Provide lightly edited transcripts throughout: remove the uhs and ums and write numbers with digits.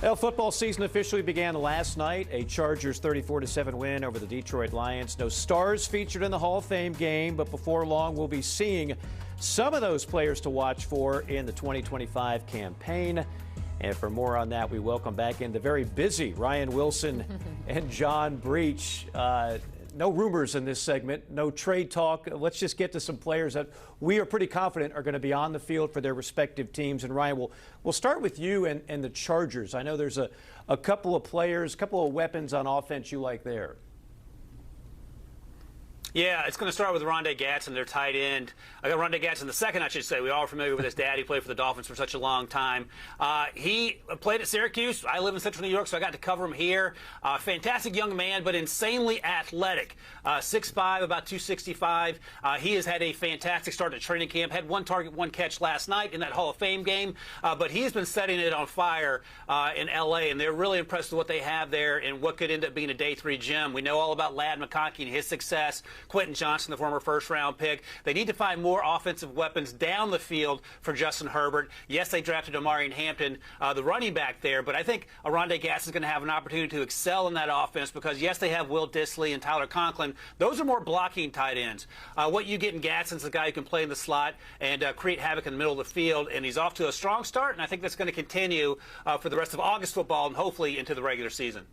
Well, football season officially began last night. A Chargers 34-7 win over the Detroit Lions. No stars featured in the Hall of Fame game, but before long we'll be seeing some of those players to watch for in the 2025 campaign. And for more on that, we welcome back in the very busy Ryan Wilson and John Breech. No rumors in this segment, no trade talk. Let's just get to some players that we are pretty confident are going to be on the field for their respective teams. And Ryan, we'll start with you and the Chargers. I know there's a couple of players, a couple of weapons on offense you like there. Yeah, it's going to start with Rondé Gatson, their tight end. I got Rondé Gatson the second, I should say. We all are familiar with his dad. He played for the Dolphins for such a long time. He played at Syracuse. I live in Central New York, so I got to cover him here. Fantastic young man, but insanely athletic. 6'5", about 265. He has had a fantastic start to training camp. Had one target, one catch last night in that Hall of Fame game. But he's been setting it on fire in L.A., and they're really impressed with what they have there and what could end up being a day 3 gem. We know all about Ladd McConkey and his success. Quentin Johnson, the former first-round pick. They need to find more offensive weapons down the field for Justin Herbert. Yes, they drafted Omarion Hampton, the running back there, but I think Rondé Gatson is going to have an opportunity to excel in that offense because, yes, they have Will Dissly and Tyler Conklin. Those are more blocking tight ends. What you get in Gatson is a guy who can play in the slot and create havoc in the middle of the field, and he's off to a strong start, and I think that's going to continue for the rest of August football and hopefully into the regular season.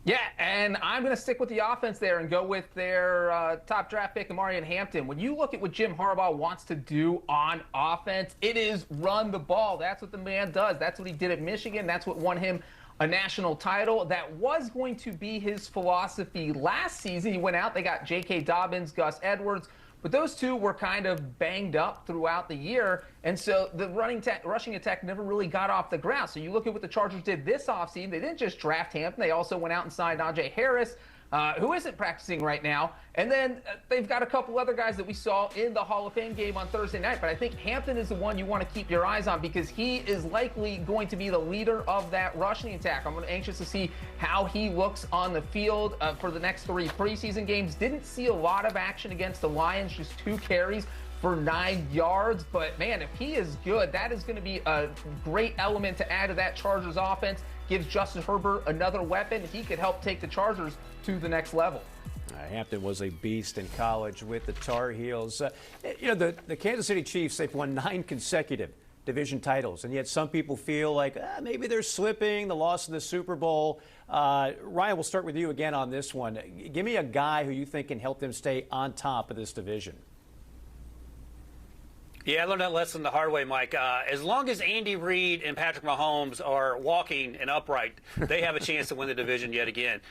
Yeah, and I'm going to stick with the offense there and go with their top draft pick, Omarion Hampton. When you look at what Jim Harbaugh wants to do on offense, it is run the ball. That's what the man does. That's what he did at Michigan. That's what won him a national title. That was going to be his philosophy last season. He went out, they got J.K. Dobbins, Gus Edwards, but those two were kind of banged up throughout the year, and so the rushing attack never really got off the ground. So you look at what the Chargers did this offseason. They didn't just draft Hampton. They also went out and signed Najee Harris, who isn't practicing right now. And then they've got a couple other guys that we saw in the Hall of Fame game on Thursday night. But I think Hampton is the one you want to keep your eyes on because he is likely going to be the leader of that rushing attack. I'm anxious to see how he looks on the field for the next 3 preseason games. Didn't see a lot of action against the Lions, just 2 carries for 9 yards. But, man, if he is good, that is going to be a great element to add to that Chargers offense. Gives Justin Herbert another weapon. He could help take the Chargers to the next level. Hampton was a beast in college with the Tar Heels. The Kansas City Chiefs, they've won 9 consecutive division titles, and yet some people feel like maybe they're slipping, the loss of the Super Bowl. Ryan, we'll start with you again on this one. Give me a guy who you think can help them stay on top of this division. Yeah, I learned that lesson the hard way, Mike. As long as Andy Reid and Patrick Mahomes are walking and upright, they have a chance to win the division yet again.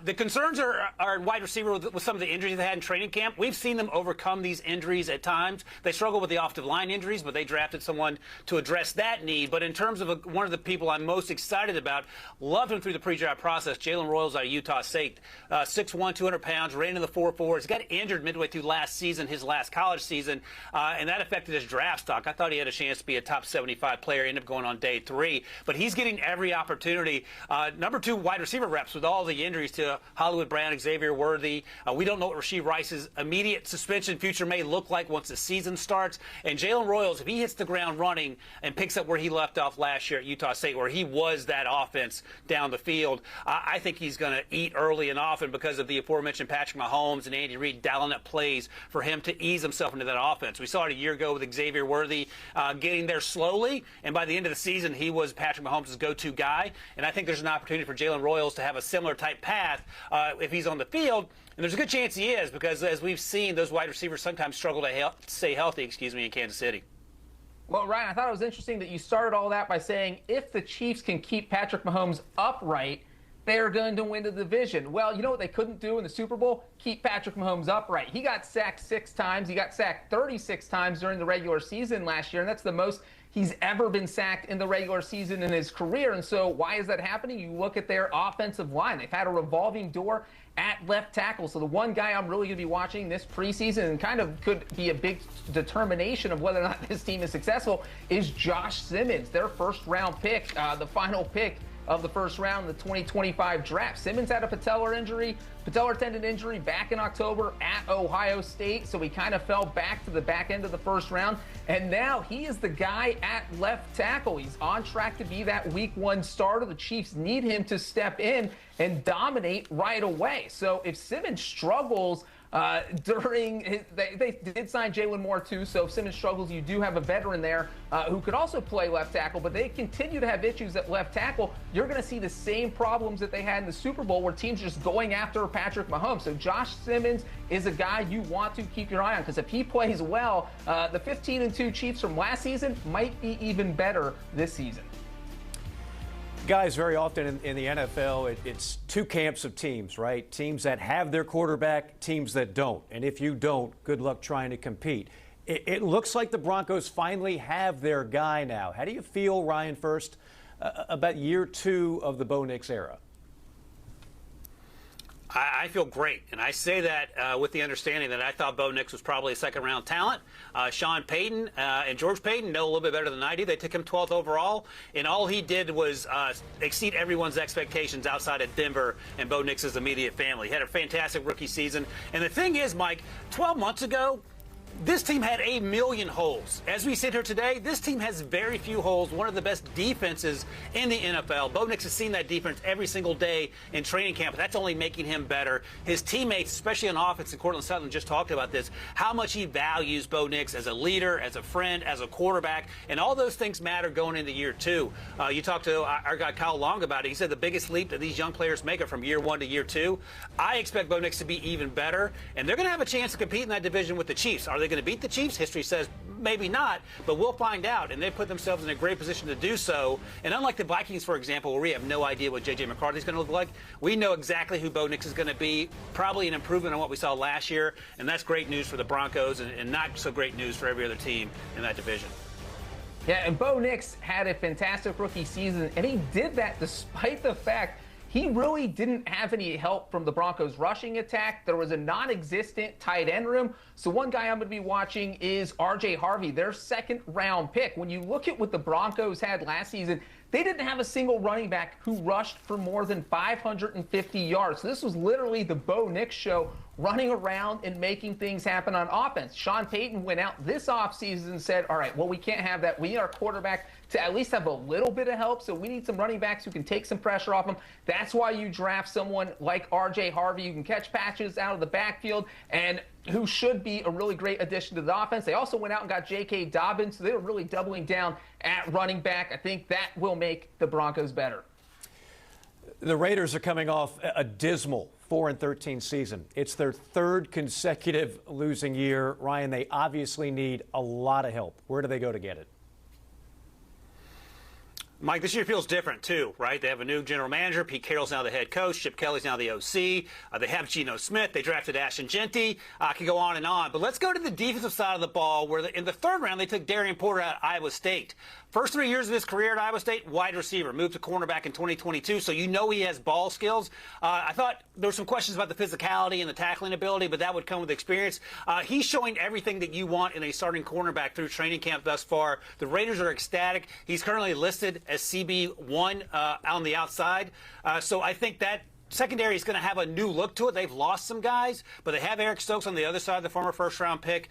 The concerns are wide receiver with some of the injuries they had in training camp. We've seen them overcome these injuries at times. They struggle with the offensive line injuries, but they drafted someone to address that need. But in terms of one of the people I'm most excited about, loved him through the pre-draft process, Jalen Royals out of Utah State. 6'1", 200 pounds, ran in the 4.4s. Got injured midway through last season, his last college season, and that affected his draft stock. I thought he had a chance to be a top 75 player, ended up going on day 3, but he's getting every opportunity. Number 2 wide receiver reps with all the injuries to Hollywood Brown, Xavier Worthy. We don't know what Rashee Rice's immediate suspension future may look like once the season starts. And Jalen Royals, if he hits the ground running and picks up where he left off last year at Utah State, where he was that offense down the field, I think he's going to eat early and often because of the aforementioned Patrick Mahomes and Andy Reid dialing up plays for him to ease himself into that offense. We saw it a year ago with Xavier Worthy getting there slowly, and by the end of the season, he was Patrick Mahomes' go-to guy. And I think there's an opportunity for Jalen Royals to have a similar type path if he's on the field. And there's a good chance he is because, as we've seen, those wide receivers sometimes struggle to stay healthy, in Kansas City. Well, Ryan, I thought it was interesting that you started all that by saying if the Chiefs can keep Patrick Mahomes upright, they're going to win the division. Well, you know what they couldn't do in the Super Bowl? Keep Patrick Mahomes upright. He got sacked 6 times. He got sacked 36 times during the regular season last year, and that's the most he's ever been sacked in the regular season in his career. And so why is that happening? You look at their offensive line. They've had a revolving door at left tackle. So the one guy I'm really going to be watching this preseason and kind of could be a big determination of whether or not this team is successful is Josh Simmons, their first-round pick, the final pick of the first round in the 2025 draft. Simmons had a patellar tendon injury back in October at Ohio State, so he kind of fell back to the back end of the first round. And now he is the guy at left tackle. He's on track to be that week 1 starter. The Chiefs need him to step in and dominate right away. So if Simmons struggles they did sign Jalen Moore too, so if Simmons struggles, you do have a veteran there who could also play left tackle, but they continue to have issues at left tackle. You're going to see the same problems that they had in the Super Bowl where teams are just going after Patrick Mahomes. So Josh Simmons is a guy you want to keep your eye on, because if he plays well, the 15-2 Chiefs from last season might be even better this season. Guys, very often in the NFL, it's two camps of teams, right? Teams that have their quarterback, teams that don't. And if you don't, good luck trying to compete. It looks like the Broncos finally have their guy now. How do you feel, Ryan, first, about year 2 of the Bo Nix era? I feel great, and I say that with the understanding that I thought Bo Nix was probably a second-round talent. Sean Payton and George Payton know a little bit better than I do. They took him 12th overall, and all he did was exceed everyone's expectations outside of Denver and Bo Nix's immediate family. He had a fantastic rookie season. And the thing is, Mike, 12 months ago, this team had 1 million holes. As we sit here today, this team has very few holes, one of the best defenses in the NFL. Bo Nix has seen that defense every single day in training camp. That's only making him better. His teammates, especially on offense, and Cortland Sutton just talked about this, how much he values Bo Nix as a leader, as a friend, as a quarterback, and all those things matter going into year 2. You talked to our guy Kyle Long about it. He said the biggest leap that these young players make are from year 1 to year 2. I expect Bo Nix to be even better, and they're going to have a chance to compete in that division with the Chiefs. Are they going to beat the Chiefs? History says maybe not, but we'll find out. And they put themselves in a great position to do so. And unlike the Vikings, for example, where we have no idea what J.J. McCarthy's going to look like, we know exactly who Bo Nix is going to be. Probably an improvement on what we saw last year. And that's great news for the Broncos and not so great news for every other team in that division. Yeah, and Bo Nix had a fantastic rookie season, and he did that despite the fact he really didn't have any help from the Broncos' rushing attack. There was a non-existent tight end room. So one guy I'm going to be watching is R.J. Harvey, their second-round pick. When you look at what the Broncos had last season, they didn't have a single running back who rushed for more than 550 yards. So this was literally the Bo Nix show, running around and making things happen on offense. Sean Payton went out this offseason and said, all right, well, we can't have that. We need our quarterback to at least have a little bit of help, so we need some running backs who can take some pressure off him. That's why you draft someone like R.J. Harvey, who can catch patches out of the backfield and who should be a really great addition to the offense. They also went out and got J.K. Dobbins, so they were really doubling down at running back. I think that will make the Broncos better. The Raiders are coming off a dismal 4-13 season. It's their 3rd consecutive losing year. Ryan, they obviously need a lot of help. Where do they go to get it? Mike, this year feels different, too, right? They have a new general manager. Pete Carroll's now the head coach. Chip Kelly's now the OC. They have Geno Smith. They drafted Ashton Jeanty. I could go on and on. But let's go to the defensive side of the ball, where in the 3rd round, they took Darian Porter out of Iowa State. First 3 years of his career at Iowa State, wide receiver. Moved to cornerback in 2022, so you know he has ball skills. I thought there were some questions about the physicality and the tackling ability, but that would come with experience. He's showing everything that you want in a starting cornerback through training camp thus far. The Raiders are ecstatic. He's currently listed as CB1 on the outside. So I think that secondary is going to have a new look to it. They've lost some guys, but they have Eric Stokes on the other side, the former first-round pick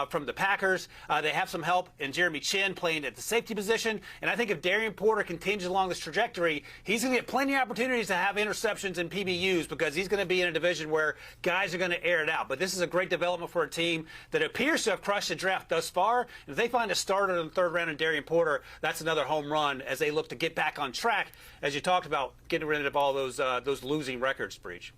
from the Packers. They have some help in Jeremy Chin playing at the safety position. And I think if Darian Porter continues along this trajectory, he's going to get plenty of opportunities to have interceptions and PBUs, because he's going to be in a division where guys are going to air it out. But this is a great development for a team that appears to have crushed the draft thus far. And if they find a starter in the 3rd round in Darian Porter, that's another home run as they look to get back on track, as you talked about, getting rid of all those losing records, Breech.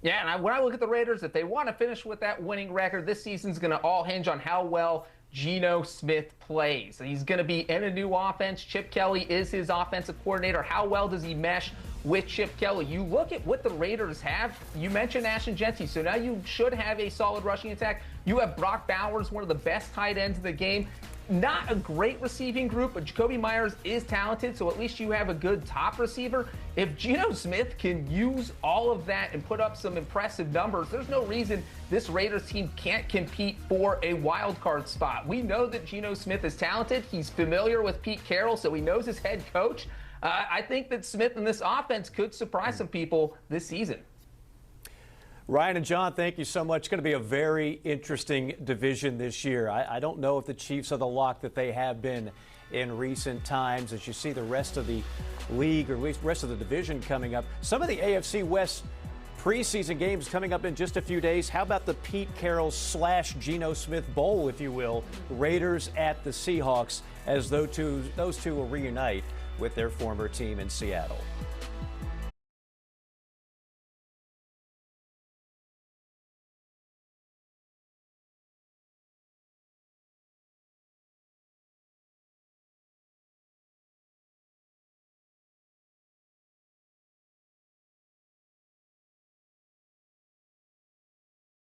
Yeah, and when I look at the Raiders, if they want to finish with that winning record, this season's going to all hinge on how well Geno Smith plays. He's going to be in a new offense. Chip Kelly is his offensive coordinator. How well does he mesh with Chip Kelly? You look at what the Raiders have. You mentioned Ashton Jeanty, so now you should have a solid rushing attack. You have Brock Bowers, one of the best tight ends in the game. Not a great receiving group, but Jacoby Myers is talented, so at least you have a good top receiver. If Geno Smith can use all of that and put up some impressive numbers, there's no reason this Raiders team can't compete for a wild card spot. We know that Geno Smith is talented. He's familiar with Pete Carroll, so he knows his head coach. I think that Smith and this offense could surprise some people this season. Ryan and John, thank you so much. It's going to be a very interesting division this year. I don't know if the Chiefs are the lock that they have been in recent times. As you see the rest of the league, or at least rest of the division coming up. Some of the AFC West preseason games coming up in just a few days. How about the Pete Carroll / Geno Smith Bowl, if you will? Raiders at the Seahawks, as those two will reunite with their former team in Seattle.